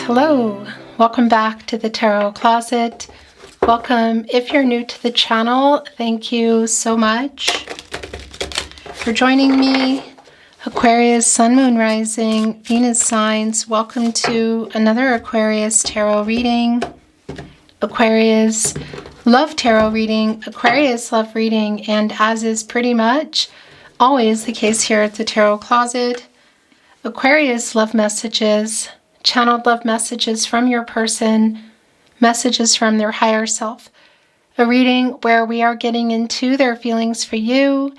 Hello, welcome back to the Tarot Closet. Welcome if you're new to the channel. Thank you so much for joining me. Aquarius, Sun, Moon, Rising, Venus signs. Welcome to another Aquarius Tarot reading. Aquarius Love Tarot reading, Aquarius Love Reading, and as is pretty much always the case here at the Tarot Closet, Aquarius Love Messages, channeled love messages from your person, messages from their higher self. A reading where we are getting into their feelings for you,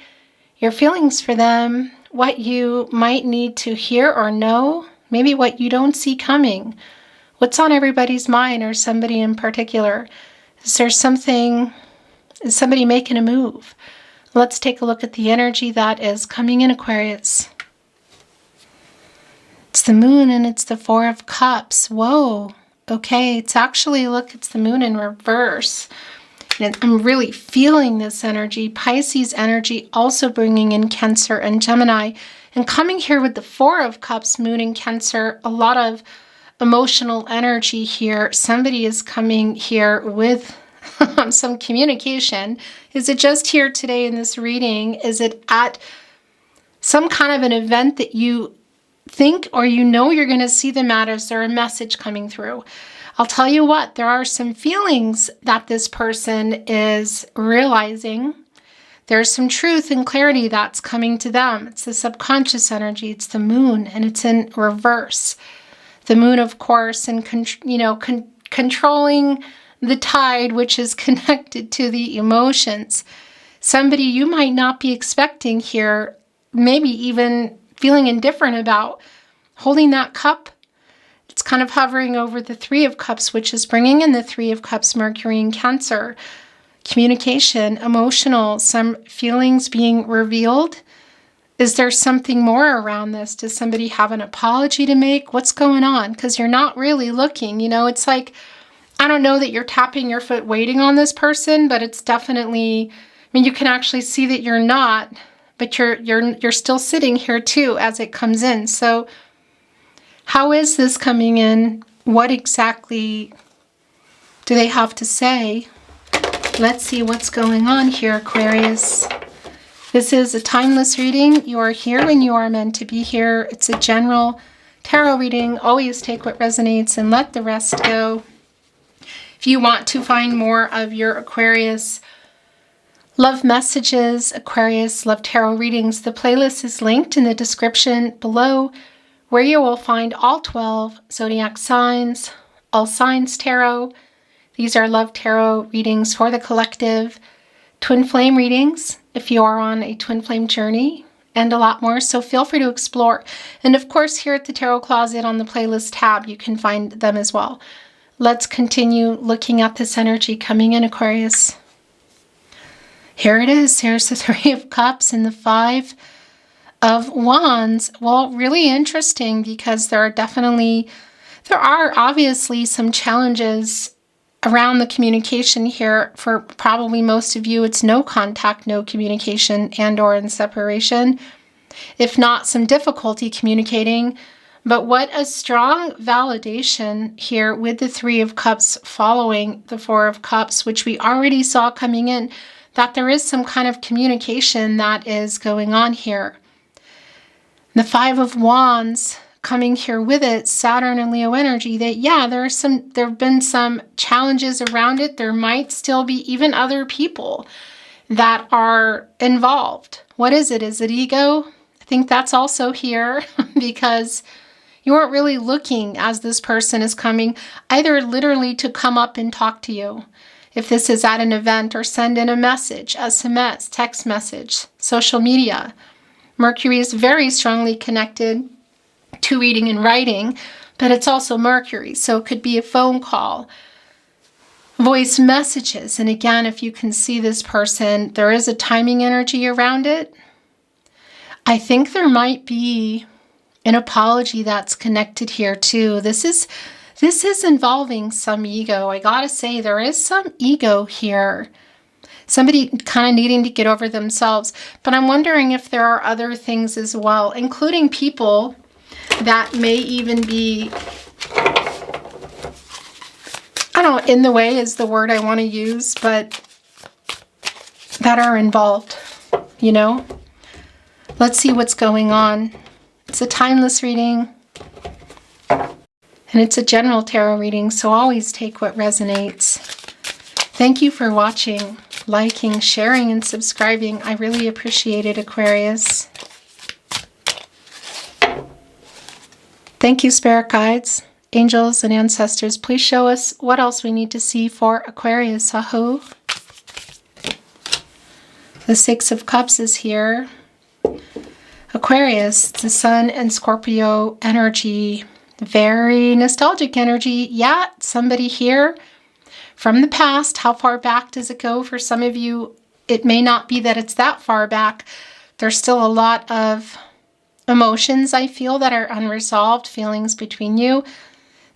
your feelings for them, what you might need to hear or know, maybe what you don't see coming, what's on everybody's mind or somebody in particular. Is somebody making a move? Let's take a look at the energy that is coming in Aquarius. It's the moon and it's the Four of Cups. Whoa. Okay, it's actually, look, it's the moon in reverse. And I'm really feeling this energy. Pisces energy also bringing in Cancer and Gemini. And coming here with the Four of Cups, moon in Cancer, a lot of emotional energy here. Somebody is coming here with some communication. Is it just here today in this reading? Is it at some kind of an event that you think or you know you're going to see them at? Is there a message coming through? I'll tell you what, there are some feelings that this person is realizing. There's some truth and clarity that's coming to them. It's the subconscious energy. It's the moon and it's in reverse. The moon, of course, and controlling the tide, which is connected to the emotions. Somebody you might not be expecting here, maybe even feeling indifferent about, holding that cup. It's kind of hovering over the Three of Cups, which is bringing in the Three of Cups, Mercury and Cancer. Communication, emotional, some feelings being revealed. Is there something more around this? Does somebody have an apology to make? What's going on? Because you're not really looking. It's like, I don't know that you're tapping your foot waiting on this person, but it's definitely, you can actually see that you're not, but you're still sitting here too as it comes in. So how is this coming in? What exactly do they have to say? Let's see what's going on here, Aquarius. This is a timeless reading. You are here when you are meant to be here. It's a general tarot reading. Always take what resonates and let the rest go. If you want to find more of your Aquarius Love Messages, Aquarius Love Tarot readings, the playlist is linked in the description below, where you will find all 12 zodiac signs, all signs tarot. These are love tarot readings for the collective, twin flame readings if you are on a twin flame journey, and a lot more. So feel free to explore. And of course, here at the Tarot Closet on the playlist tab, you can find them as well. Let's continue looking at this energy coming in, Aquarius. Here it is. Here's the Three of Cups and the Five of Wands. Well, really interesting because there are obviously some challenges around the communication here. For probably most of you, it's no contact, no communication, and or in separation. If not, some difficulty communicating. But what a strong validation here with the Three of Cups following the Four of Cups, which we already saw coming in, that there is some kind of communication that is going on here. The Five of Wands coming here with it, Saturn and Leo energy, that there have been some challenges around it. There might still be even other people that are involved. What is it? Is it ego? I think that's also here because you aren't really looking as this person is coming, either literally to come up and talk to you. If this is at an event or send in a message, SMS, text message, social media. Mercury is very strongly connected to reading and writing, but it's also Mercury. So it could be a phone call, voice messages. And again, if you can see this person, there is a timing energy around it. I think there might be an apology that's connected here too. This is involving some ego. I gotta say, there is some ego here. Somebody kind of needing to get over themselves. But I'm wondering if there are other things as well, including people that may even be I don't know, in the way is the word I want to use, but that are involved, you know? Let's see what's going on. It's a timeless reading, and it's a general tarot reading, so always take what resonates. Thank you for watching, liking, sharing, and subscribing. I really appreciate it, Aquarius. Thank you, Spirit Guides, Angels, and Ancestors. Please show us what else we need to see for Aquarius. Aho. The Six of Cups is here. Aquarius, the Sun and Scorpio energy. Very nostalgic energy. Yeah, somebody here from the past. How far back does it go? For some of you, it may not be that it's that far back. There's still a lot of emotions, I feel, that are unresolved, feelings between you.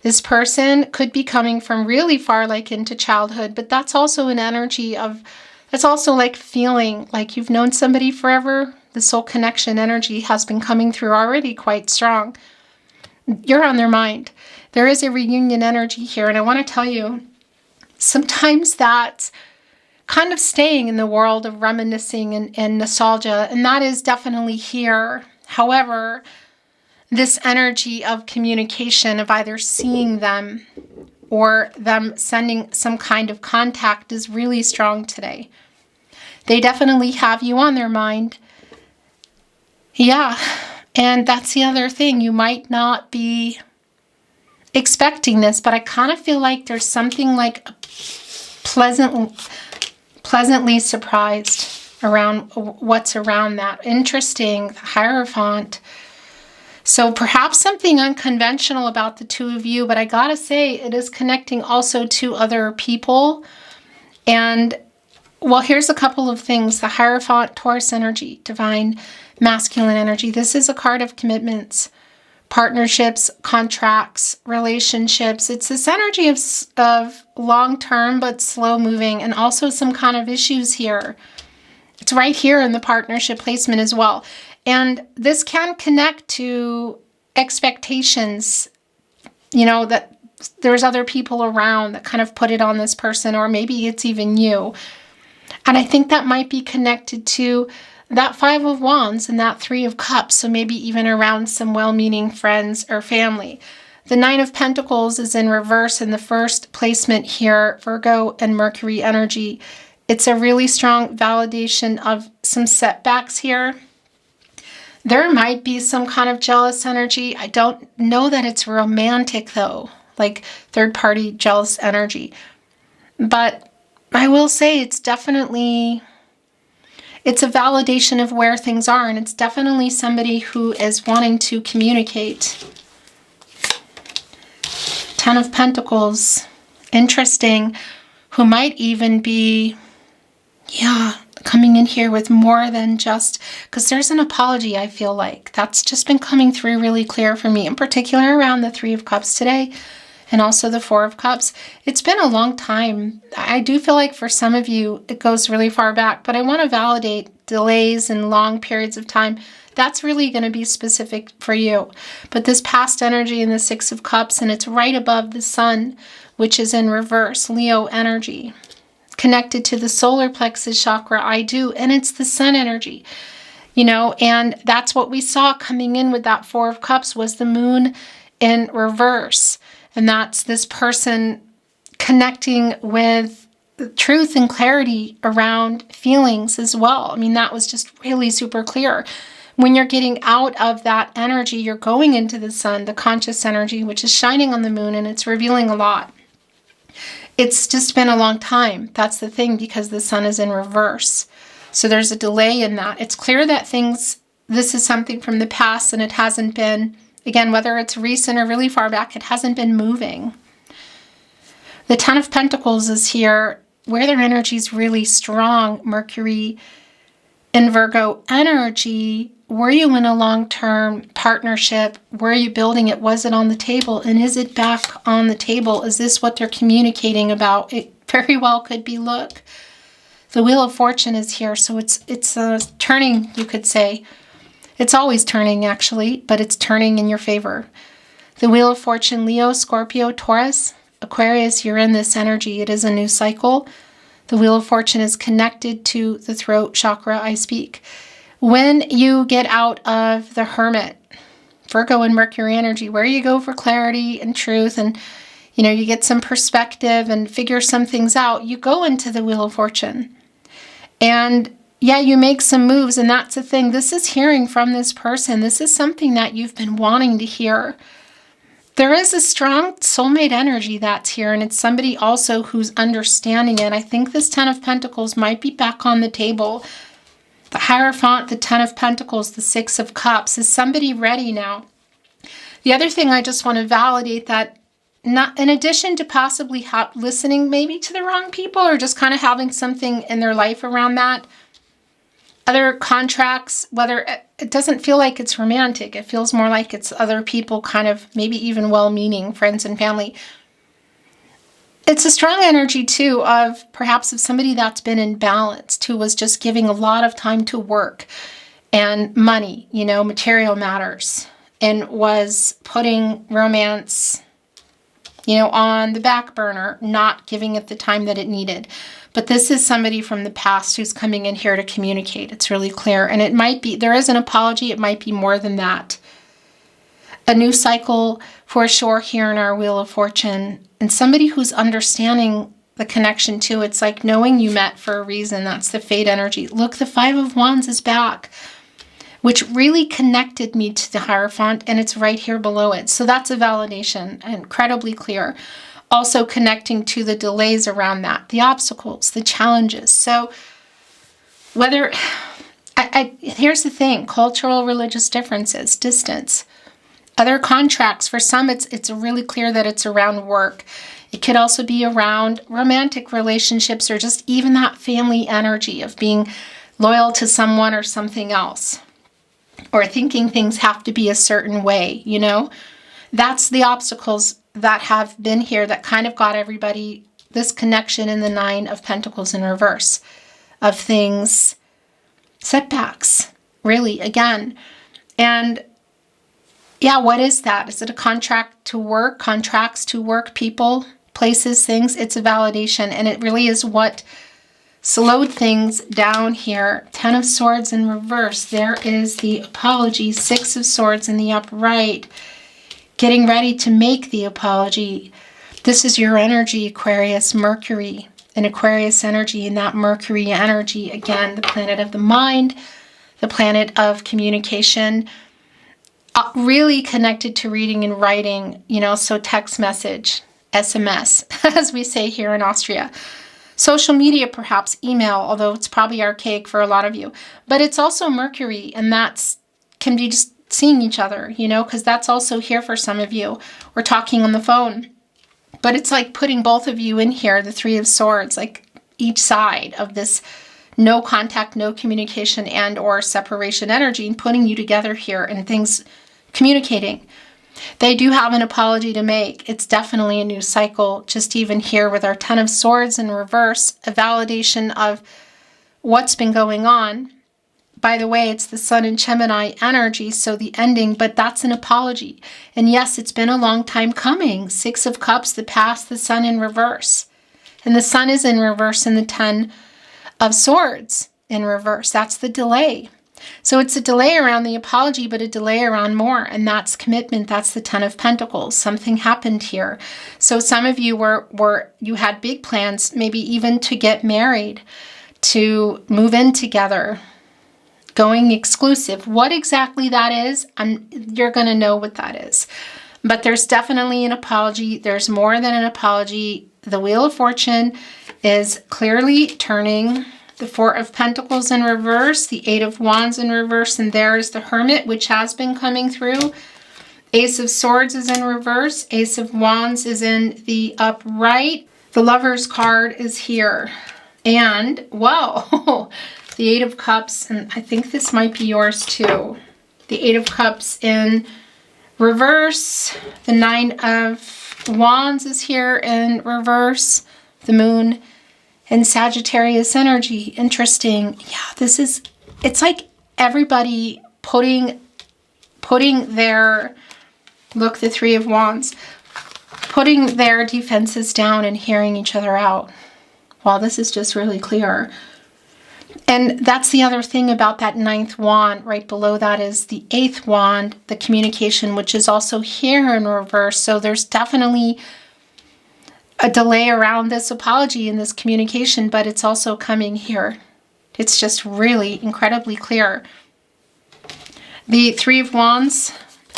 This person could be coming from really far, like into childhood, but that's also an energy of, that's also like feeling like you've known somebody forever. The soul connection energy has been coming through already quite strong. You're on their mind. There is a reunion energy here, and I want to tell you, sometimes that's kind of staying in the world of reminiscing and nostalgia, and that is definitely here. However, this energy of communication, of either seeing them or them sending some kind of contact, is really strong today. They definitely have you on their mind. Yeah, and that's the other thing. You might not be expecting this, but I kind of feel like there's something like pleasantly surprised around what's around that. Interesting, the Hierophant. So perhaps something unconventional about the two of you, but I gotta say, it is connecting also to other people. And well, here's a couple of things. The Hierophant, Taurus energy, divine masculine energy. This is a card of commitments, partnerships, contracts, relationships. It's this energy of long-term but slow-moving, and also some kind of issues here. It's right here in the partnership placement as well. And this can connect to expectations, you know, that there's other people around that kind of put it on this person, or maybe it's even you. And I think that might be connected to that Five of Wands and that Three of Cups, so maybe even around some well-meaning friends or family. The Nine of Pentacles is in reverse in the first placement here, Virgo and Mercury energy. It's a really strong validation of some setbacks here. There might be some kind of jealous energy. I don't know that it's romantic though, like third-party jealous energy. But I will say it's definitely, it's a validation of where things are, and it's definitely somebody who is wanting to communicate. Ten of Pentacles, interesting, who might even be, yeah, coming in here with more than just, because there's an apology, I feel like. That's just been coming through really clear for me, in particular around the Three of Cups today, and also the Four of Cups. It's been a long time. I do feel like for some of you, it goes really far back, but I want to validate delays and long periods of time. That's really going to be specific for you. But this past energy in the Six of Cups, and it's right above the Sun, which is in reverse, Leo energy, connected to the solar plexus chakra, I do, and it's the Sun energy, you know, and that's what we saw coming in with that Four of Cups was the Moon in reverse. And that's this person connecting with truth and clarity around feelings as well. I mean, that was just really super clear. When you're getting out of that energy, you're going into the Sun, the conscious energy, which is shining on the Moon, and it's revealing a lot. It's just been a long time. That's the thing, because the Sun is in reverse. So there's a delay in that. It's clear that this is something from the past, and it hasn't been, again, whether it's recent or really far back, it hasn't been moving. The Ten of Pentacles is here, where their energy is really strong. Mercury and Virgo energy. Were you in a long-term partnership? Were you building it? Was it on the table? And is it back on the table? Is this what they're communicating about? It very well could be, look, the Wheel of Fortune is here. So it's turning, you could say. It's always turning, actually, but it's turning in your favor. The Wheel of Fortune, Leo, Scorpio, Taurus. Aquarius, you're in this energy. It is a new cycle. The Wheel of Fortune is connected to the throat chakra I speak. When you get out of the Hermit, Virgo and Mercury energy, where you go for clarity and truth and, you get some perspective and figure some things out, you go into the Wheel of Fortune. And yeah, you make some moves, and that's the thing. This is hearing from this person. This is something that you've been wanting to hear. There is a strong soulmate energy that's here, and it's somebody also who's understanding it. I think this Ten of Pentacles might be back on the table. The Hierophant, the Ten of Pentacles, the Six of Cups. Is somebody ready now? The other thing I just want to validate that, not in addition to possibly listening maybe to the wrong people or just kind of having something in their life around that, other contracts, whether it doesn't feel like it's romantic, it feels more like it's other people kind of maybe even well-meaning, friends and family. It's a strong energy too of perhaps of somebody that's been imbalanced, who was just giving a lot of time to work and money, material matters, and was putting romance, on the back burner, not giving it the time that it needed. But this is somebody from the past who's coming in here to communicate. It's really clear. And it might be, there is an apology. It might be more than that. A new cycle for sure here in our Wheel of Fortune. And somebody who's understanding the connection too. It's like knowing you met for a reason. That's the fate energy. Look, the Five of Wands is back, which really connected me to the Hierophant. And it's right here below it. So that's a validation, incredibly clear. Also connecting to the delays around that, the obstacles, the challenges. So whether, here's the thing, cultural, religious differences, distance, other contracts. For some, it's really clear that it's around work. It could also be around romantic relationships or just even that family energy of being loyal to someone or something else, or thinking things have to be a certain way, That's the obstacles that have been here that kind of got everybody this connection in the Nine of Pentacles in reverse of things, setbacks, really, again. And yeah, what is that? Is it a contract to work, contracts to work, people, places, things? It's a validation, and it really is what slowed things down here. Ten of Swords in reverse. There is the apology. Six of Swords in the upright. Getting ready to make the apology. This is your energy, Aquarius, Mercury, and Aquarius energy, and that Mercury energy, again, the planet of the mind, the planet of communication, really connected to reading and writing, so text message, SMS, as we say here in Austria. Social media, perhaps email, although it's probably archaic for a lot of you. But it's also Mercury, and that's can be just seeing each other, because that's also here for some of you. We're talking on the phone. But it's like putting both of you in here, the Three of Swords, like each side of this no contact, no communication, and or separation energy, and putting you together here and things communicating. They do have an apology to make. It's definitely a new cycle. Just even here with our Ten of Swords in reverse, a validation of what's been going on. By the way, it's the Sun and Gemini energy, so the ending, but that's an apology. And yes, it's been a long time coming. Six of Cups, the past, the Sun in reverse. And the Sun is in reverse in the Ten of Swords in reverse. That's the delay. So it's a delay around the apology, but a delay around more. And that's commitment. That's the Ten of Pentacles. Something happened here. So some of you you had big plans, maybe even to get married, to move in together, going exclusive. What exactly that is, you're going to know what that is. But there's definitely an apology. There's more than an apology. The Wheel of Fortune is clearly turning. The Four of Pentacles in reverse, the Eight of Wands in reverse, and there is the Hermit, which has been coming through. Ace of Swords is in reverse. Ace of Wands is in the upright. The Lover's card is here. And, whoa, the Eight of Cups, and I think this might be yours too. The Eight of Cups in reverse. The Nine of Wands is here in reverse. The Moon and Sagittarius energy. Interesting. Yeah, it's like everybody putting their, look, the Three of Wands. putting their defenses down and hearing each other out. Wow, this is just really clear. And that's the other thing about that 9th wand. Right below that is the 8th wand, the communication, which is also here in reverse. So there's definitely a delay around this apology and this communication, but it's also coming here. It's just really incredibly clear. The 3 of Wands,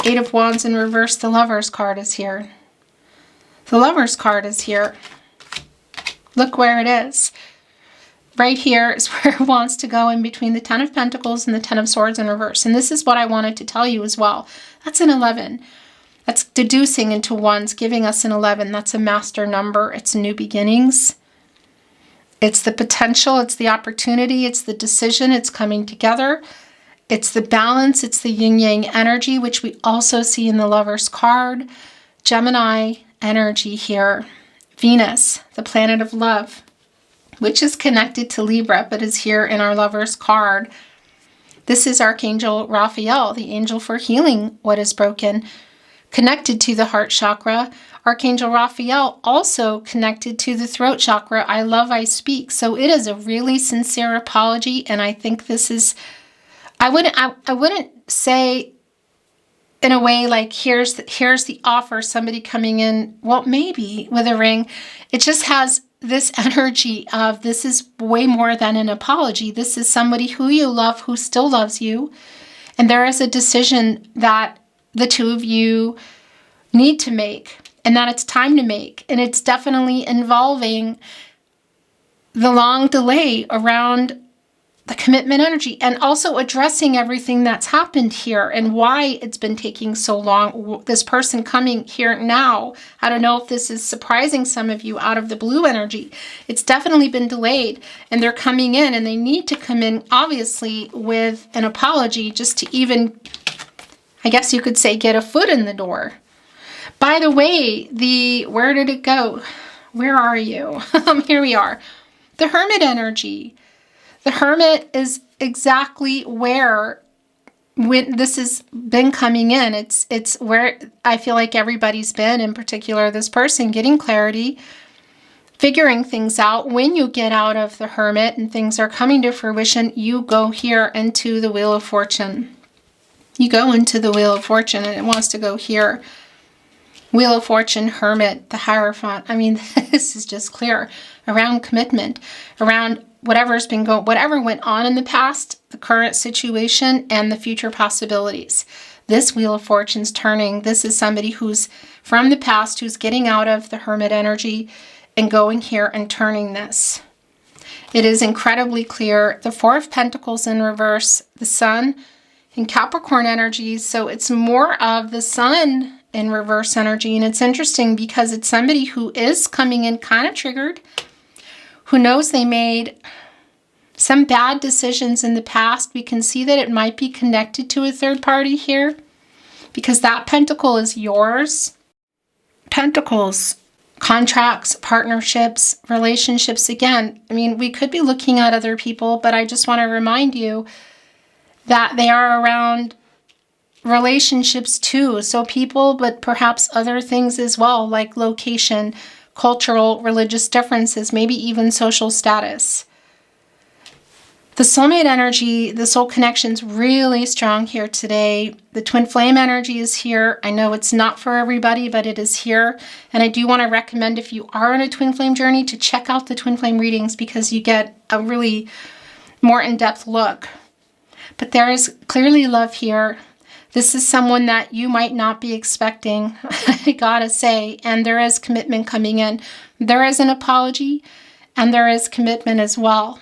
8 of Wands in reverse, the Lover's card is here. The Lover's card is here. Look where it is. Right here is where it wants to go, in between the 10 of Pentacles and the 10 of Swords in reverse. And this is what I wanted to tell you as well. That's an 11. That's deducing into ones, giving us an 11. That's a master number. It's new beginnings. It's the potential. It's the opportunity. It's the decision. It's coming together. It's the balance. It's the yin-yang energy, which we also see in the Lover's card. Gemini energy here. Venus, the planet of love, which is connected to Libra, but is here in our Lover's card. This is Archangel Raphael, the angel for healing what is broken, connected to the heart chakra. Archangel Raphael also connected to the throat chakra. I love, I speak. So it is a really sincere apology, and I think this is, I wouldn't say in a way like here's the offer, somebody coming in, well, maybe with a ring. It just has this energy of this is way more than an apology. This is somebody who you love, who still loves you. And there is a decision that the two of you need to make, and that it's time to make. And it's definitely involving the long delay around the commitment energy, and also addressing everything that's happened here and why it's been taking so long. This person coming here now, I don't know if this is surprising some of you out of the blue energy. It's definitely been delayed, and they're coming in, and they need to come in obviously with an apology just to even, I guess you could say, get a foot in the door. By the way, where did it go? Where are you? Here we are. The Hermit energy. The Hermit is exactly where when this has been coming in. It's where I feel like everybody's been, in particular this person, getting clarity, figuring things out. When you get out of the Hermit and things are coming to fruition, you go here into the Wheel of Fortune. You go into the Wheel of Fortune, and it wants to go here. Wheel of Fortune, Hermit, the Hierophant. I mean, this is just clear around commitment, around whatever's been going, whatever went on in the past, the current situation, and the future possibilities. This Wheel of Fortune's turning. This is somebody who's from the past, who's getting out of the Hermit energy and going here and turning this. It is incredibly clear. The Four of Pentacles in reverse, the Sun in Capricorn energies. So it's more of the Sun in reverse energy. And it's interesting because it's somebody who is coming in kind of triggered, who knows they made some bad decisions in the past. We can see that it might be connected to a third party here, because that pentacle is yours. Pentacles, contracts, partnerships, relationships. Again, I mean, we could be looking at other people, but I just want to remind you that they are around relationships too. So people, but perhaps other things as well, like location, cultural, religious differences, maybe even social status. The soulmate energy, the soul connection's really strong here today. The twin flame energy is here. I know it's not for everybody, but it is here. And I do want to recommend, if you are on a twin flame journey, to check out the twin flame readings, because you get a really more in-depth look. But there is clearly love here. This is someone that you might not be expecting, I gotta say, and there is commitment coming in. There is an apology, and there is commitment as well.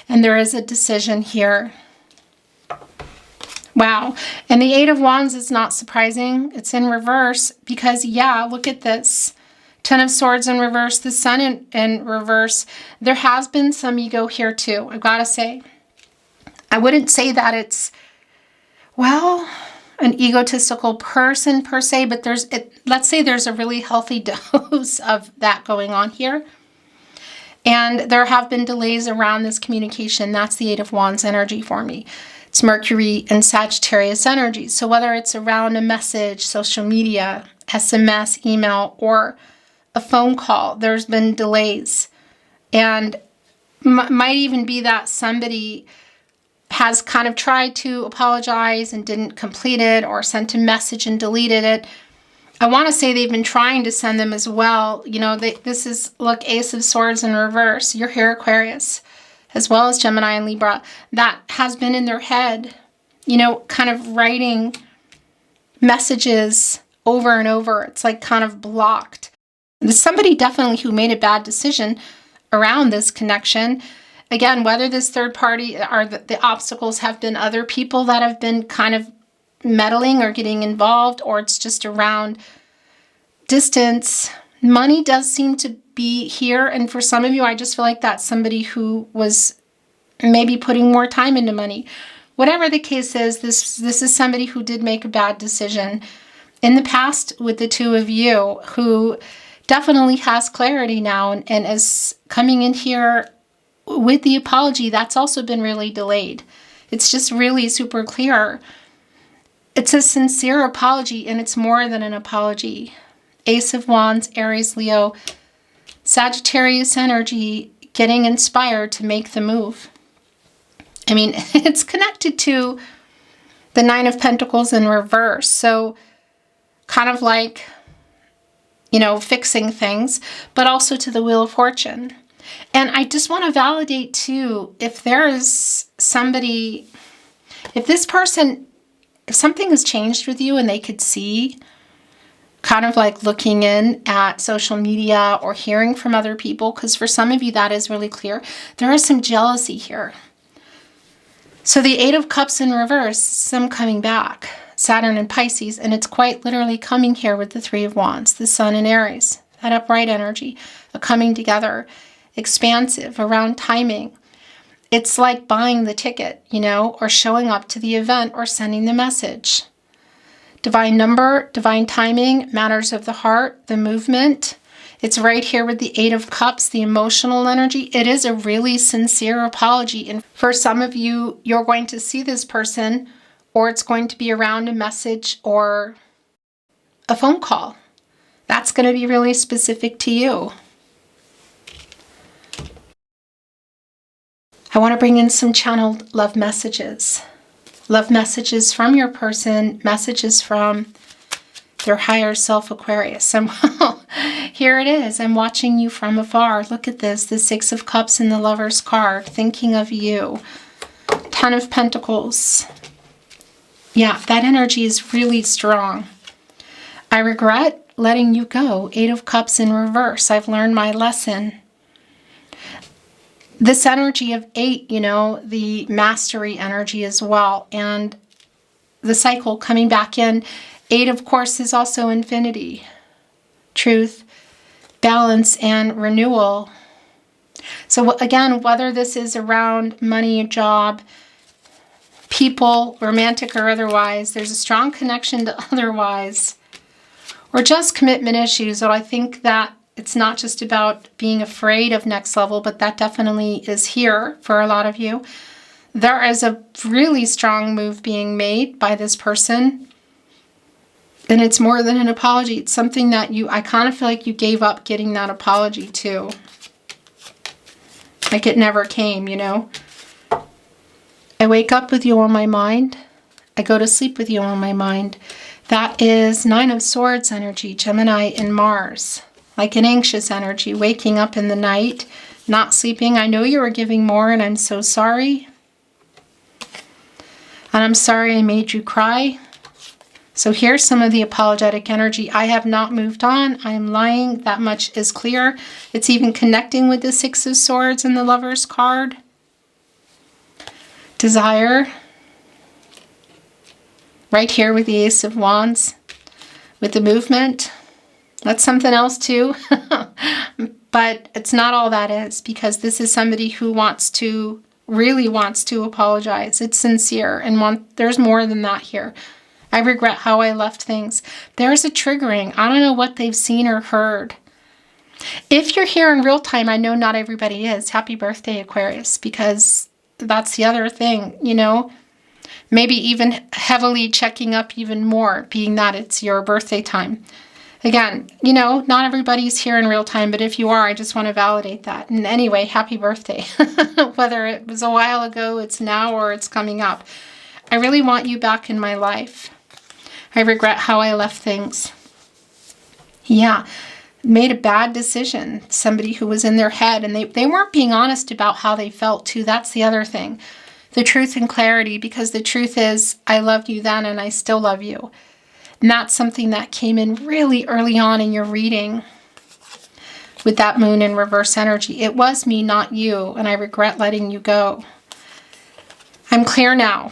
And there is a decision here. Wow. And the Eight of Wands is not surprising. It's in reverse because, yeah, look at this. Ten of Swords in reverse, the Sun in reverse. There has been some ego here too, I gotta say. I wouldn't say that it's, well, an egotistical person per se, but let's say there's a really healthy dose of that going on here. And there have been delays around this communication. That's the Eight of Wands energy for me. It's Mercury and Sagittarius energy. So whether it's around a message, social media, SMS, email, or a phone call. There's been delays. And might even be that somebody has kind of tried to apologize and didn't complete it, or sent a message and deleted it. I want to say they've been trying to send them as well. You know, this is, look, Ace of Swords in reverse. You're here, Aquarius, as well as Gemini and Libra. That has been in their head, you know, kind of writing messages over and over. It's like kind of blocked. There's somebody definitely who made a bad decision around this connection. Again, whether this third party or the obstacles have been other people that have been kind of meddling or getting involved, or it's just around distance. Money does seem to be here, and for some of you, I just feel like that's somebody who was maybe putting more time into money. Whatever the case is, this is somebody who did make a bad decision in the past with the two of you, who definitely has clarity now and is coming in here with the apology. That's also been really delayed. It's just really super clear. It's a sincere apology, and it's more than an apology. Ace of Wands, Aries, Leo, Sagittarius energy, getting inspired to make the move. I mean, it's connected to the Nine of Pentacles in reverse. So kind of like, you know, fixing things, but also to the Wheel of Fortune. And I just want to validate too, if there is somebody, if this person, if something has changed with you and they could see, kind of like looking in at social media or hearing from other people, because for some of you that is really clear, there is some jealousy here. So the Eight of Cups in reverse, some coming back, Saturn and Pisces, and it's quite literally coming here with the Three of Wands, the Sun and Aries, that upright energy, a coming together, expansive, around timing. It's like buying the ticket, you know, or showing up to the event or sending the message. Divine number, divine timing, matters of the heart, the movement. It's right here with the Eight of Cups, the emotional energy. It is a really sincere apology. And for some of you, you're going to see this person, or it's going to be around a message or a phone call. That's going to be really specific to you. I want to bring in some channeled love messages. Love messages from your person, messages from their higher self, Aquarius. And well, here it is. I'm watching you from afar. Look at this, the Six of Cups and the Lover's card, thinking of you. Ten of Pentacles. Yeah, that energy is really strong. I regret letting you go. Eight of Cups in reverse. I've learned my lesson. This energy of 8, you know, the mastery energy as well, and the cycle coming back in. 8, of course, is also infinity, truth, balance, and renewal. So again, whether this is around money, job, people, romantic or otherwise, there's a strong connection to otherwise, or just commitment issues. So I think that it's not just about being afraid of next level, but that definitely is here for a lot of you. There is a really strong move being made by this person. And it's more than an apology. It's something that I kind of feel like you gave up getting that apology too. Like it never came, you know. I wake up with you on my mind. I go to sleep with you on my mind. That is Nine of Swords energy, Gemini and Mars. Like an anxious energy, waking up in the night, not sleeping. I know you were giving more, and I'm so sorry. And I'm sorry I made you cry. So here's some of the apologetic energy. I have not moved on. I am lying. That much is clear. It's even connecting with the Six of Swords and the Lover's card. Desire. Right here with the Ace of Wands, with the movement. That's something else too. But it's not all that is, because this is somebody who really wants to apologize. It's sincere, and there's more than that here. I regret how I left things. There's a triggering. I don't know what they've seen or heard. If you're here in real time, I know not everybody is. Happy birthday, Aquarius, because that's the other thing, you know. Maybe even heavily checking up even more, being that it's your birthday time. Again, you know, not everybody's here in real time, but if you are, I just want to validate that. And anyway, happy birthday. Whether it was a while ago, it's now, or it's coming up. I really want you back in my life. I regret how I left things. Yeah, made a bad decision. Somebody who was in their head, and they weren't being honest about how they felt too. That's the other thing. The truth and clarity, because the truth is, I loved you then and I still love you. And that's something that came in really early on in your reading with that moon in reverse energy. It was me, not you, and I regret letting you go. I'm clear now.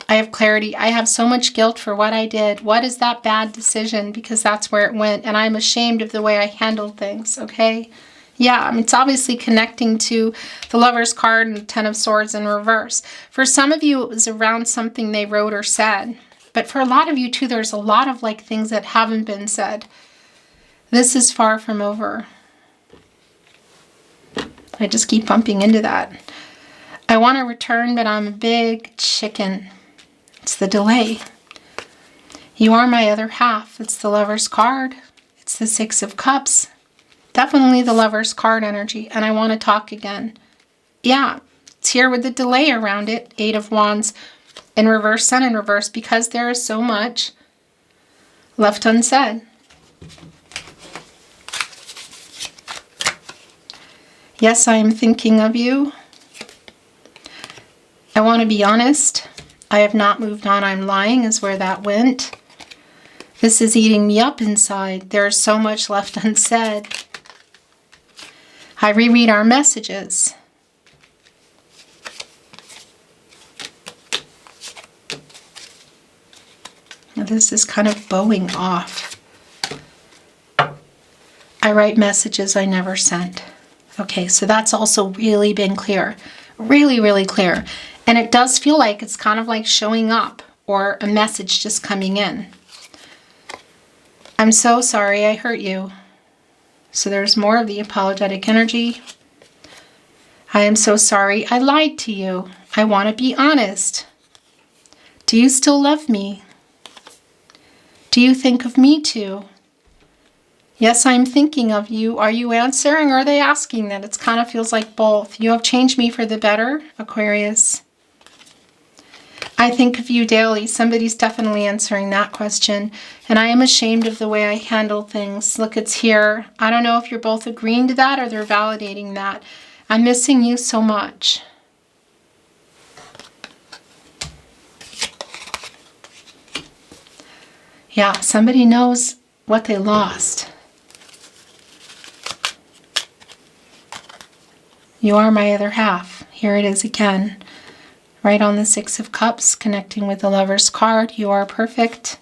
I have clarity. I have so much guilt for what I did. What is that bad decision? Because that's where it went, and I'm ashamed of the way I handled things, okay? Yeah, I mean, it's obviously connecting to the Lover's card and the Ten of Swords in reverse. For some of you, it was around something they wrote or said. But for a lot of you too, there's a lot of like things that haven't been said. This is far from over. I just keep bumping into that. I want to return, but I'm a big chicken. It's the delay. You are my other half. It's the Lover's card. It's the Six of Cups. Definitely the Lover's card energy. And I want to talk again. Yeah, it's here with the delay around it. Eight of Wands. In reverse, Sun in reverse, because there is so much left unsaid. Yes, I am thinking of you. I want to be honest. I have not moved on. I'm lying is where that went. This is eating me up inside. There's so much left unsaid. I reread our messages. This is kind of bowing off. I write messages I never sent. Okay, so that's also really been clear. Really, really clear. And it does feel like it's kind of like showing up or a message just coming in. I'm so sorry I hurt you. So there's more of the apologetic energy. I am so sorry I lied to you. I want to be honest. Do you still love me? Do you think of me too? Yes, I'm thinking of you. Are you answering or are they asking that? It kind of feels like both. You have changed me for the better, Aquarius. I think of you daily. Somebody's definitely answering that question. And I am ashamed of the way I handle things. Look, it's here. I don't know if you're both agreeing to that or they're validating that. I'm missing you so much. Yeah, somebody knows what they lost. You are my other half. Here it is again. Right on the Six of Cups, connecting with the Lover's card. You are perfect.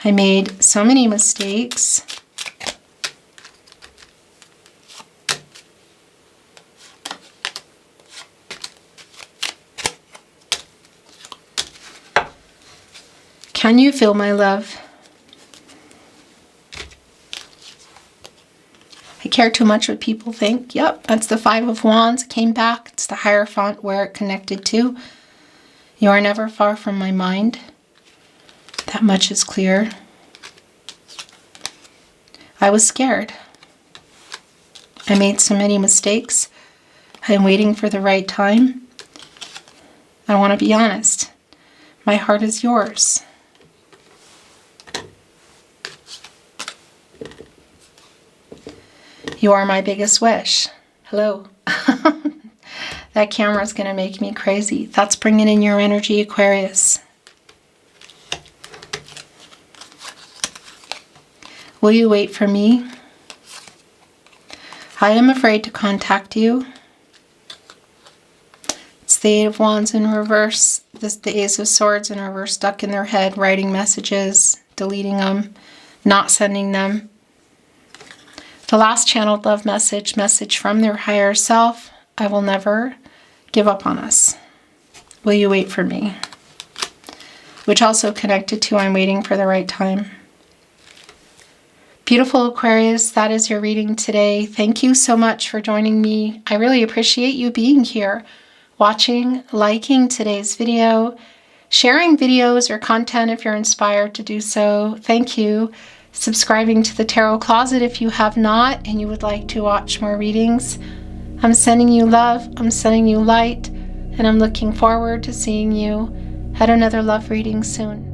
I made so many mistakes. Can you feel my love? I care too much what people think. Yep, that's the Five of Wands. It came back. It's the Hierophant where it connected to. You are never far from my mind. That much is clear. I was scared. I made so many mistakes. I am waiting for the right time. I want to be honest. My heart is yours. You are my biggest wish. Hello. That camera is going to make me crazy. That's bringing in your energy, Aquarius. Will you wait for me? I am afraid to contact you. It's the Eight of Wands in reverse. The Ace of Swords in reverse, stuck in their head, writing messages, deleting them, not sending them. The last channeled love message from their higher self. I will never give up on us. Will you wait for me? Which also connected to I'm waiting for the right time. Beautiful Aquarius, that is your reading today. Thank you so much for joining me. I really appreciate you being here, watching, liking today's video, sharing videos or content if you're inspired to do so. Thank you. subscribing to the Tarot Closet if you have not and you would like to watch more readings. I'm sending you love, I'm sending you light, and I'm looking forward to seeing you at another love reading soon.